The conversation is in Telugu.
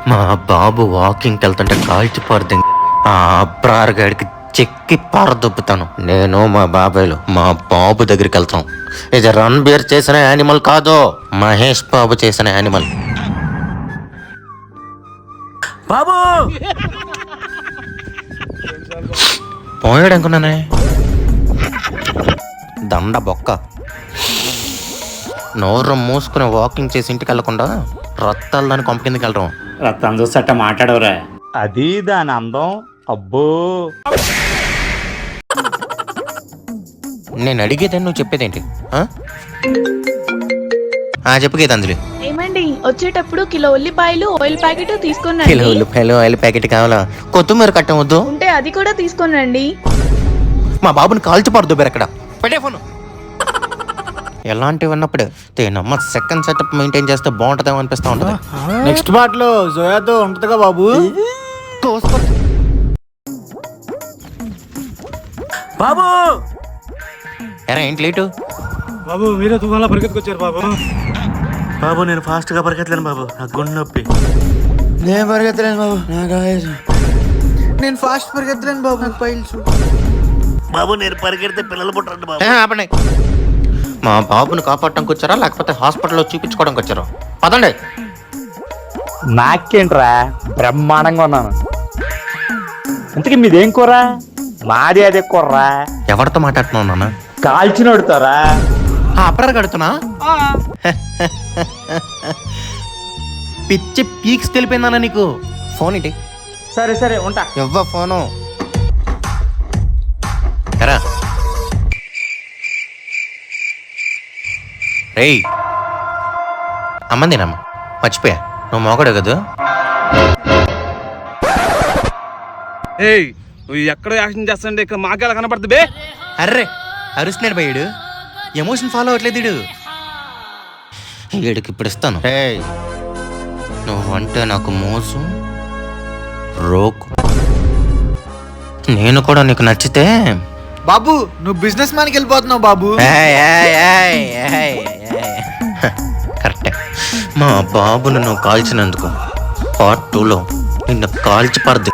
మా బాబు వాకింగ్కి వెళ్తుంటే కాల్చిపోద్ది. ఆ అబ్రార్ గడికి చెక్కి పారదొబ్బుతాను. నేను మా బాబు దగ్గరికి వెళ్తాం. ఇది రణబీర్ చేసిన యానిమల్ కాదు, మహేష్ బాబు చేసిన యానిమల్. బాబు పోయాడు అనుకున్నానే. దండ బొక్క. నోరు మూసుకుని వాకింగ్ చేసి ఇంటికి వెళ్ళకుండా రత్తాలు దాన్ని కొంప కిందకి వెళ్ళడం. రత్తం చూసట మాట్లాడవరా? అది దాని అందం. అబ్బో, నేను అడిగేదాన్ని నువ్వు చెప్పేదేంటి? చెప్పు గీతాంజలి. ఏమండి, వచ్చేటప్పుడు కిలో ఉల్లిపాయలు ఆయిల్ ప్యాకెట్ కిలో తీసుకున్నాండి. ఉల్లిపాయలు ఆయిల్ ప్యాకెట్ కావాలా? కొత్తిమీర కట్టం వద్దు. ఉంటే అది కూడా తీసుకోనండి. మా బాబుని కాల్చిపడదు అక్కడ. పెట్టే ఫోను. ఎలాంటివి ఉన్నప్పుడు తేనమ్మ సెకండ్ సెటప్ మెయింటైన్ చేస్తే బాగుంటుందేమో అనిపిస్తా ఉంటుంది. నెక్స్ట్ పార్ట్ లో జోయాతో ఉంటుందిగా బాబు. బాబు ఎరా ఏంటి లేటు? బాబు మీరే తుఫాన్లో పరిగెత్తుకొచ్చారు బాబు. బాబు నేను ఫాస్ట్ గా పరిగెత్తలేను బాబు, నాకు గుండె నొప్పి. నేను పరిగెత్తలేను బాబు, నాకు ఆయాసం. నేను ఫాస్ట్ పరిగెత్తలేను బాబు, నాకు పైల్స్. బాబు నేను పరిగెడితే పిల్లలు పుట్టండి బాబు. ఆపండి. మా బాబుని కాపాడటానికి వచ్చారా లేకపోతే హాస్పిటల్లో చూపించుకోవడానికి వచ్చారా? పదండి. నాకేంట్రా, బ్రహ్మాండంగా ఉన్నాను. ఇంతకీ మీదేం కూర? మాది అదే కూరరా. ఎవరితో మాట్లాడుతున్నావు నాన్న? కాల్చినోడుతారా? అప్రార్ కడుతున్నా. పిచ్చి పీక్స్ తెలిపోయిందన్నా నీకు. ఫోన్ ఏంటి? సరే సరే ఉంటా. ఎవ్వ ఫోను ఎరా. రేయ్ అమ్మందినమ్మ, మర్చిపోయా నువ్వు మోగడు కదా. ఏయ్ నువ్వు ఎక్కడ యాక్షన్ చేస్తాంటే ఇక్కడ మాకెలా కనపడుతుంది బే? అర్రే అరుస్తున్నాడు భయ్యుడు, ఎమోషన్ ఫాలో అవ్వట్లేదు వీడు. వీడికి ఇప్పుడు ఇస్తాను. నువ్వంటే నాకు మోసు రోకు. నేను కూడా నీకు నచ్చితే. బాబు నువ్వు బిజినెస్ మ్యాన్కి వెళ్ళిపోతున్నావు బాబు. కరెక్టే. మా బాబును నువ్వు కాల్చినందుకు పార్ట్ 2లో నిన్ను కాల్చి పడదు.